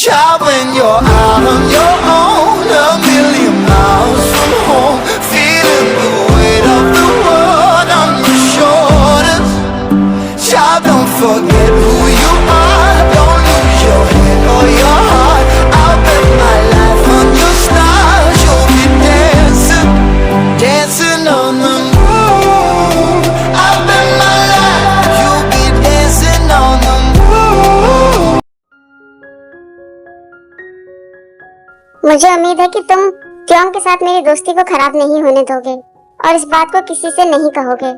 Child, when you're out on your own, a million miles from home, feeling the weight of the world on your shoulders. Child, don't forget who you are, don't lose your head or your heart. I'll bet my life on your stars, you'll be dancing, dancing on the moon. I'll bet my life, you'll be dancing on the moon. मुझे उम्मीद है कि तुम त्योंग के साथ मेरी दोस्ती को खराब नहीं होने दोगे और इस बात को किसी से नहीं कहोगे।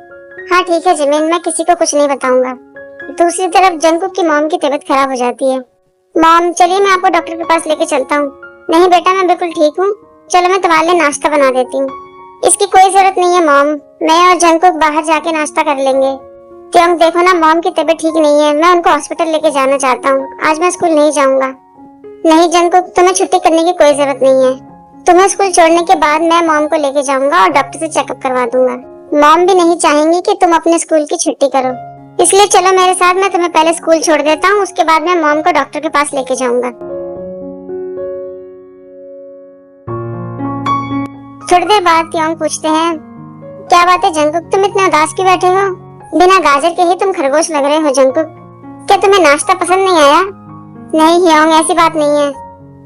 हाँ ठीक है जिमिन, मैं किसी को कुछ नहीं बताऊंगा। दूसरी तरफ जंगकुक की मॉम की तबीयत खराब हो जाती है। मॉम चलिए मैं आपको डॉक्टर के पास लेके चलता हूँ। नहीं बेटा मैं बिल्कुल ठीक हूँ, चलो मैं तुम्हारे लिए नाश्ता बना देती हूँ। इसकी कोई जरूरत नहीं है मॉम, मैं और जंगकुक बाहर जाके नाश्ता कर लेंगे। त्योंग देखो ना मॉम की तबीयत ठीक नहीं है, मैं उनको हॉस्पिटल लेके जाना चाहता हूँ। आज मैं स्कूल नहीं जाऊंगा। नहीं जंगकुक, तुम्हें छुट्टी करने की कोई जरूरत नहीं है। तुम्हें स्कूल छोड़ने के बाद मैं मॉम को लेके जाऊंगा और डॉक्टर से चेकअप करवा दूंगा। मॉम भी नहीं चाहेंगी कि तुम अपने स्कूल की छुट्टी करो, इसलिए चलो मेरे साथ, मैं तुम्हें पहले स्कूल छोड़ देता हूँ, उसके बाद मैं मॉम को डॉक्टर के पास लेके जाऊंगा। थोड़ी देर बाद त्योंग पूछते हैं, क्या बात है जंगकुक, तुम इतने उदास क्यों बैठे हो? बिना गाजर के ही तुम खरगोश लग रहे हो जंगकुक। क्या तुम्हें नाश्ता पसंद नहीं आया? नहीं ह्योंग, ऐसी बात नहीं है,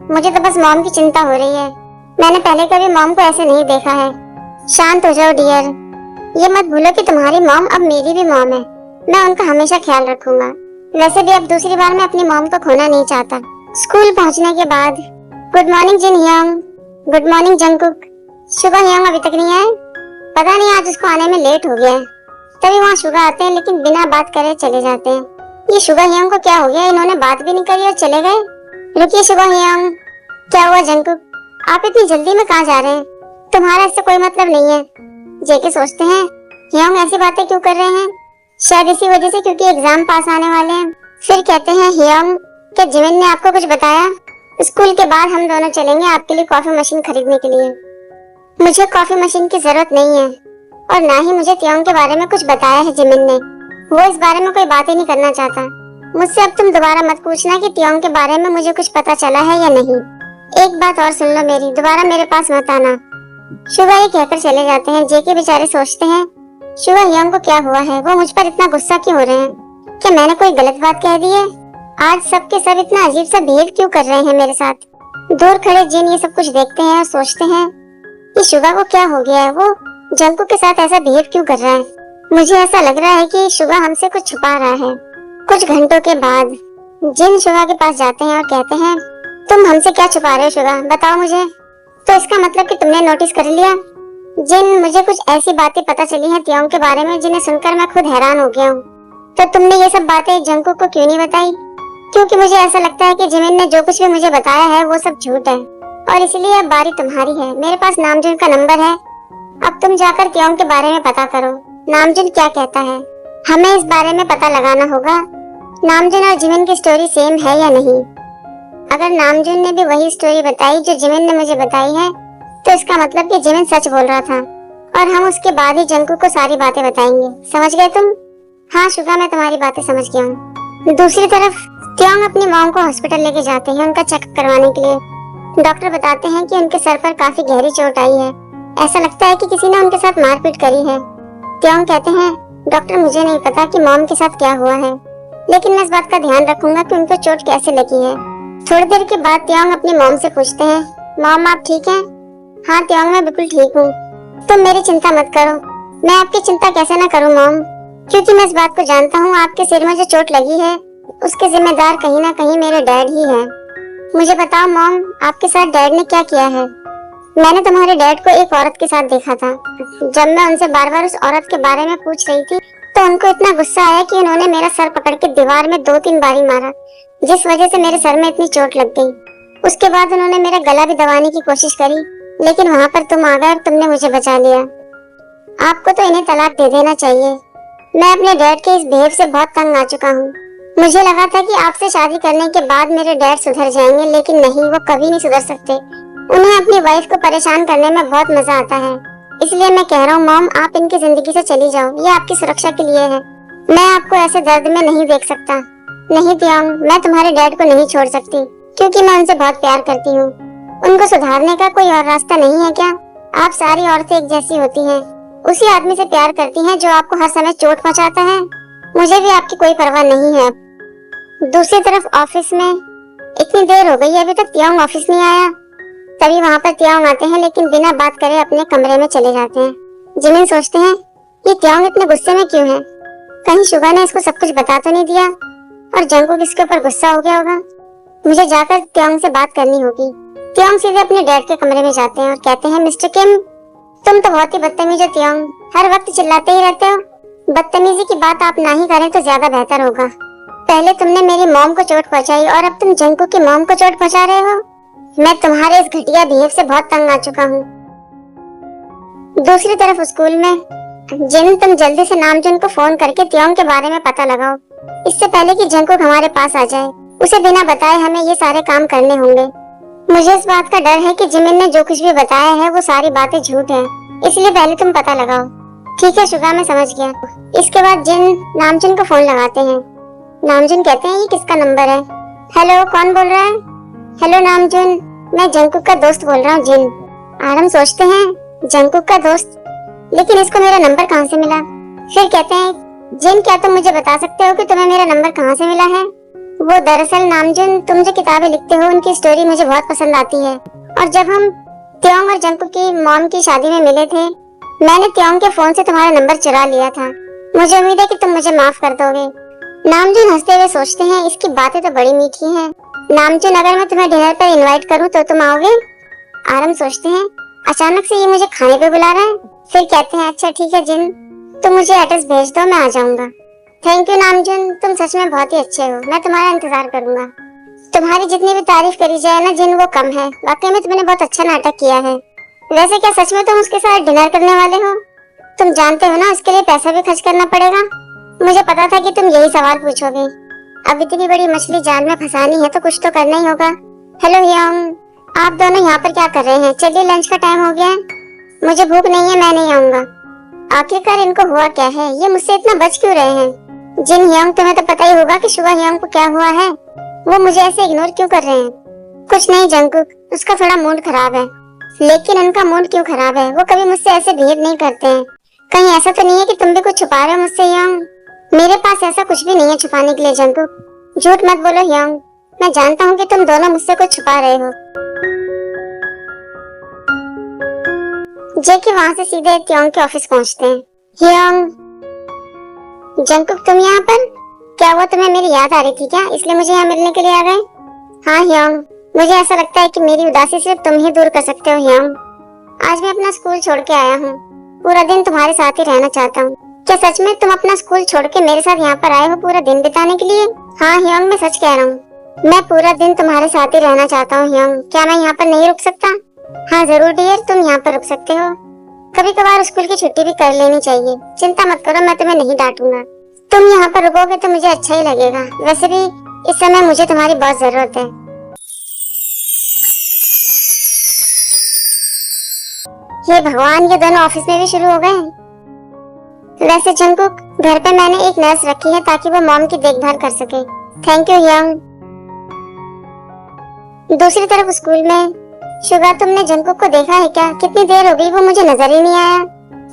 मुझे तो बस मॉम की चिंता हो रही है। मैंने पहले कभी मॉम को ऐसे नहीं देखा है। शांत हो जाओ डियर, ये मत भूलो कि तुम्हारी मॉम अब मेरी भी मॉम है। मैं उनका हमेशा ख्याल रखूंगा। वैसे भी अब दूसरी बार मैं अपनी मॉम को खोना नहीं चाहता। स्कूल पहुंचने के बाद good morning Jin hyung, good morning Jungkook. Suga hyung अभी तक नहीं आए? पता नहीं आज उसको आने में लेट हो गया है। तभी वहाँ शुगा आते हैं लेकिन बिना बात करे चले जाते हैं। ये शुगा ह्योंग को क्या हो गया, इन्होंने बात भी नहीं करी और चले गए। रुकिए शुगा ह्योंग, क्या हुआ जंगकुक, आप इतनी जल्दी में कहाँ जा रहे हैं? तुम्हारा इससे कोई मतलब नहीं है। जेके सोचते हैं ह्योंग ऐसी बातें क्यों कर रहे हैं, शायद इसी वजह से क्योंकि एग्जाम पास आने वाले हैं। फिर कहते हैं ह्योंग, क्या जिमिन ने आपको कुछ बताया? स्कूल के बाद हम दोनों चलेंगे आपके लिए कॉफी मशीन खरीदने के लिए। मुझे कॉफी मशीन की जरूरत नहीं है और ना ही मुझे त्योंग के बारे में कुछ बताया है जिमिन ने। वो इस बारे में कोई बात ही नहीं करना चाहता। मुझसे अब तुम दोबारा मत पूछना कि त्योंग के बारे में मुझे कुछ पता चला है या नहीं। एक बात और सुन लो मेरी, दोबारा मेरे पास मत आना। शुगा ये कहकर चले जाते हैं। जेके बेचारे सोचते हैं शुगा ह्योंग को क्या हुआ है, वो मुझ पर इतना गुस्सा क्यों हो रहे हैं? क्या मैंने कोई गलत बात कह दी है? आज सबके सब इतना अजीब सा बिहेव क्यों कर रहे हैं मेरे साथ? दूर खड़े जिन ये सब कुछ देखते हैं और सोचते हैं कि शुगा को क्या हो गया है, वो जंगकुक के साथ ऐसा बिहेव क्यों कर रहा है। मुझे ऐसा लग रहा है कि शुगा हमसे कुछ छुपा रहा है। कुछ घंटों के बाद जिन शुगा के पास जाते हैं और कहते हैं तुम हमसे क्या छुपा रहे हो शुगा, बताओ मुझे। तो इसका मतलब कि तुमने नोटिस कर लिया। जिन, मुझे कुछ ऐसी बातें पता चली हैं त्योंग के बारे में जिन्हें सुनकर मैं खुद हैरान हो गया हूँ। तो तुमने ये सब बातें जंगकुक को क्यों नहीं बताई? क्योंकि मुझे ऐसा लगता है कि जिमिन ने जो कुछ भी मुझे बताया है वो सब झूठ है और इसलिए अब बारी तुम्हारी है। मेरे पास नामजुन का नंबर है, अब तुम जाकर त्योंग के बारे में पता करो नामजुन क्या कहता है। हमें इस बारे में पता लगाना होगा नामजुन और जिमिन की स्टोरी सेम है या नहीं। अगर नामजुन ने भी वही स्टोरी बताई जो जिमिन ने मुझे बताई है तो इसका मतलब कि जिमिन सच बोल रहा था और हम उसके बाद ही जंगकुक को सारी बातें बताएंगे। समझ गए तुम? हाँ शुगा, मैं तुम्हारी बातें समझ गया हूँ। दूसरी तरफ त्योंग अपनी मॉम को हॉस्पिटल लेके जाते हैं उनका चेकअप करवाने के लिए। डॉक्टर बताते हैं कि उनके सर पर काफी गहरी चोट आई है, ऐसा लगता है कि किसी ने उनके साथ मारपीट करी है। त्योंग कहते हैं डॉक्टर मुझे नहीं पता कि मॉम के साथ क्या हुआ है, लेकिन मैं इस बात का ध्यान रखूंगा कि उनको चोट कैसे लगी है। थोड़ी देर के बाद त्योंग अपनी मॉम से पूछते हैं मॉम आप ठीक हैं? हाँ त्योंग मैं बिल्कुल ठीक हूँ, तुम मेरी चिंता मत करो। मैं आपकी चिंता कैसे ना करूँ मॉम, क्योंकि मैं इस बात को जानता हूँ आपके सिर में जो चोट लगी है उसके जिम्मेदार कहीं ना कहीं मेरे डैड ही है। मुझे बताओ मॉम, आपके साथ डैड ने क्या किया है? मैंने तुम्हारे डैड को एक औरत के साथ देखा था। जब मैं उनसे बार बार उस औरत के बारे में पूछ रही थी तो उनको इतना गुस्सा आया कि उन्होंने मेरा सर पकड़ के दीवार में 2-3 बारी मारा, जिस वजह से मेरे सर में इतनी चोट लग गई। उसके बाद उन्होंने मेरा गला भी दबाने की कोशिश करी, लेकिन वहाँ पर तुम आ गए और तुमने मुझे बचा लिया। आपको तो इन्हें तलाक दे देना चाहिए। मैं अपने डैड के इस बिहेव से बहुत तंग आ चुका हूँ। मुझे लगा था कि आपसे शादी करने के बाद मेरे डैड सुधर जाएंगे, लेकिन नहीं, वो कभी नहीं सुधर सकते। उन्हें अपनी वाइफ को परेशान करने में बहुत मजा आता है। इसलिए मैं कह रहा हूँ मॉम, आप इनकी जिंदगी से चली जाओ, ये आपकी सुरक्षा के लिए है। मैं आपको ऐसे दर्द में नहीं देख सकता। नहीं त्योंग, मैं तुम्हारे डैड को नहीं छोड़ सकती, क्योंकि मैं उनसे बहुत प्यार करती हूँ। उनको सुधारने का कोई और रास्ता नहीं है क्या? आप सारी औरतें एक जैसी होती हैं, उसी आदमी से प्यार करती हैं जो आपको हर समय चोट पहुंचाता है। मुझे भी आपकी कोई परवाह नहीं है। दूसरी तरफ ऑफिस में इतनी देर हो गई है, अभी तक तियांग ऑफिस नहीं आया। तभी वहाँ पर तियांग आते हैं, लेकिन बिना बात करे अपने कमरे में चले जाते हैं। जिमिन सोचते हैं ये तियांग इतने गुस्से में क्यों है? कहीं शुगा ने इसको सब कुछ बता तो नहीं दिया और जंगकुक इसके ऊपर गुस्सा हो गया होगा। मुझे जाकर तियांग से बात करनी होगी। तियांग सीधे अपने डैड के कमरे में जाते हैं और कहते हैं, मिस्टर किम, तुम तो बहुत ही बदतमीज हो तियांग, हर वक्त चिल्लाते ही रहते हो। बदतमीजी की बात आप ना ही करें तो ज्यादा बेहतर होगा। पहले तुमने मेरी मॉम को चोट पहुंचाई और अब तुम जंगकुक की मॉम को चोट पहुंचा रहे हो। मैं तुम्हारे इस घटिया बिहेव से बहुत तंग आ चुका हूँ। दूसरी तरफ स्कूल में जिन, तुम जल्दी से नामजुन को फोन करके तियांग के बारे में पता लगाओ, इससे पहले कि जंगकुक हमारे पास आ जाए। उसे बिना बताए हमें ये सारे काम करने होंगे। मुझे इस बात का डर है कि जिमिन ने जो कुछ भी बताया है वो सारी बातें झूठ है, इसलिए पहले तुम पता लगाओ। ठीक है शुगा, मैं समझ गया। इसके बाद जिन नामजुन को फोन लगाते हैं। नामजुन कहते हैं, ये किसका नंबर है? हेलो, कौन बोल रहा है? हेलो नामजुन, मैं जंगकुक का दोस्त बोल रहा हूँ, जिन। आरम सोचते हैं, जंगकुक का दोस्त, लेकिन इसको मेरा नंबर कहाँ से मिला? फिर कहते हैं, जिन क्या तुम मुझे बता सकते हो कि तुम्हें मेरा नंबर कहाँ से मिला है? वो दरअसल नामजुन, तुम जो किताबें लिखते हो उनकी स्टोरी मुझे बहुत पसंद आती है, और जब हम तियांग और जंगकुक की मॉम की शादी में मिले थे, मैंने तियांग के फोन से तुम्हारा नंबर चुरा लिया था। मुझे उम्मीद है कि तुम मुझे माफ कर दोगे। नामजुन हंसते हुए सोचते हैं, इसकी बातें तो बड़ी मीठी हैं। नामजुन, अगर मैं तुम्हें डिनर पर इनवाइट करूं तो तुम आओगे? आरम सोचते हैं, अचानक से ये मुझे खाने पे बुला रहा है। फिर कहते हैं, अच्छा ठीक है जिन, तुम मुझे एड्रेस भेज दो, मैं आ जाऊंगा। थैंक यू नामजुन, तुम सच में बहुत ही अच्छे हो, मैं तुम्हारा इंतजार करूंगा। तुम्हारी जितनी भी तारीफ करी जाए ना जिन, वो कम है। वाकई में तुमने बहुत अच्छा नाटक किया है। वैसे क्या सच में तुम उसके साथ डिनर करने वाले हो? तुम जानते हो ना उसके लिए पैसा भी खर्च करना पड़ेगा। मुझे पता था कि तुम यही सवाल पूछोगे। अब इतनी बड़ी मछली जाल में फंसानी है तो कुछ तो करना ही होगा। हेलो हियोंग, आप दोनों यहाँ पर क्या कर रहे हैं? चलिए लंच का टाइम हो गया है। मुझे भूख नहीं है, मैं नहीं आऊंगा। आखिरकार इनको हुआ क्या है? ये मुझसे इतना बच क्यों रहे हैं? जिन हियोंग, तुम्हें तो पता ही होगा कि शुगा हियोंग को क्या हुआ है। वो मुझे ऐसे इग्नोर क्यों कर रहे हैं? कुछ नहीं जंगकुक, उसका थोड़ा मूड खराब है। लेकिन उनका मूड क्यों खराब है? वो कभी मुझसे ऐसे बिहेव नहीं करते हैं। कहीं ऐसा तो नहीं है कि तुम भी कुछ छुपा रहे हो मुझसे हियोंग? मेरे पास ऐसा कुछ भी नहीं है छुपाने के लिए जंगकुक। झूठ मत बोलो हियोंग, मैं जानता हूँ कि तुम दोनों मुझसे कुछ छुपा रहे हो। जेकी वहाँ से सीधे तियांग के ऑफिस पहुँचते हैं। हियोंग, जंगकुक तुम यहाँ पर? क्या हुआ, तुम्हें मेरी याद आ रही थी क्या, इसलिए मुझे यहाँ मिलने के लिए आ गए? हाँ हियोंग, मुझे ऐसा लगता है कि मेरी उदासी सिर्फ तुम ही दूर कर सकते हो हियोंग। आज मैं अपना स्कूल छोड़ के आया हूँ, पूरा दिन तुम्हारे साथ ही रहना चाहता हूँ। क्या सच में तुम अपना स्कूल छोड़ के मेरे साथ यहाँ पर आए हो पूरा दिन बिताने के लिए? हाँ हियोंग, मैं सच कह रहा हूँ, मैं पूरा दिन तुम्हारे साथ ही रहना चाहता हूँ हियोंग। क्या मैं यहाँ पर नहीं रुक सकता? हाँ जरूर डियर, तुम यहाँ पर रुक सकते हो। कभी कभार स्कूल की छुट्टी भी कर लेनी चाहिए। चिंता मत करो, मैं तुम्हें नहीं डांटूंगा। तुम यहाँ पर रुकोगे तो मुझे अच्छा ही लगेगा। वैसे भी इस समय मुझे तुम्हारी बहुत जरूरत है। हे भगवान, ये दोनों ऑफिस में भी शुरू हो गए। वैसे जंगकुक, घर पे मैंने एक नर्स रखी है ताकि वो मॉम की देखभाल कर सके। Thank you hyung. दूसरी तरफ स्कूल में, शुगा तुमने जंगकुक को देखा है क्या? कितनी देर हो गई, वो मुझे नजर ही नहीं आया।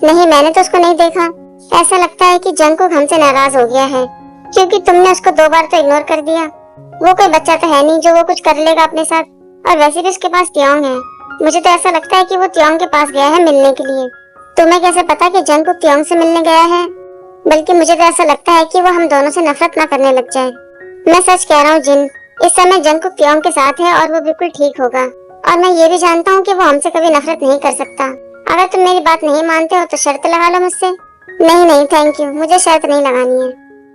नहीं, मैंने तो उसको नहीं देखा। ऐसा लगता है कि जंगकुक हमसे नाराज हो गया है, क्योंकि तुमने उसको 2 बार तो इग्नोर कर दिया। वो कोई बच्चा तो है नहीं जो वो कुछ कर लेगा अपने साथ, और वैसे भी उसके पास तियांग है। मुझे तो ऐसा लगता है कि वो तियांग के पास गया है मिलने के लिए। तुम्हें कैसे पता कि जंगकुक तियांग से मिलने गया है? बल्कि मुझे तो ऐसा लगता है कि वो हम दोनों से नफरत ना करने लग जाए। मैं सच कह रहा हूँ जिन, इस समय जंगकुक तियांग के साथ है और वो बिल्कुल ठीक होगा। और मैं ये भी जानता हूँ कि वो हमसे कभी नफरत नहीं कर सकता। अगर तुम मेरी बात नहीं मानते हो तो शर्त लगा लो मुझसे। नहीं थैंक यू, मुझे शर्त नहीं लगानी है।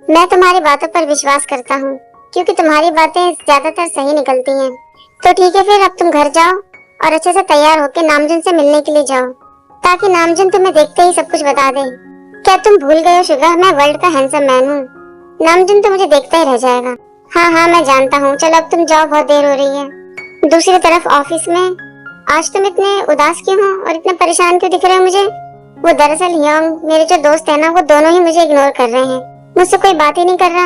मैं तुम्हारी बातों पर विश्वास करता हूँ, क्योंकि तुम्हारी बातें ज्यादातर सही निकलती हैं। तो ठीक है, फिर अब तुम घर जाओ और अच्छे से तैयार होकर नामजुन से मिलने के लिए जाओ, ताकि नामजुन तुम्हें देखते ही सब कुछ बता दे। क्या तुम भूल गए हो शुगा, मैं वर्ल्ड का हैंडसम मैन हूँ। नामजुन तो मुझे देखता ही रह जाएगा। हाँ मैं जानता हूँ। चलो अब तुम जाओ, बहुत देर हो रही है। दूसरी तरफ ऑफिस में, आज तुम इतने उदास क्यों हो और इतने परेशान क्यों दिख रहे हो मुझे? वो दरअसल हियोंग, मेरे जो दोस्त है ना, वो दोनों ही मुझे इग्नोर कर रहे हैं। मुझसे कोई बात ही नहीं कर रहा।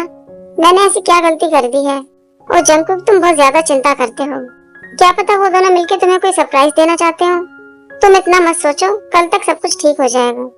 मैंने ऐसी क्या गलती कर दी है? और जंगकुक तुम बहुत ज्यादा चिंता करते हो। क्या पता वो दोनों मिलके तुम्हें कोई सरप्राइज देना चाहते हो। तुम इतना मत सोचो, कल तक सब कुछ ठीक हो जाएगा।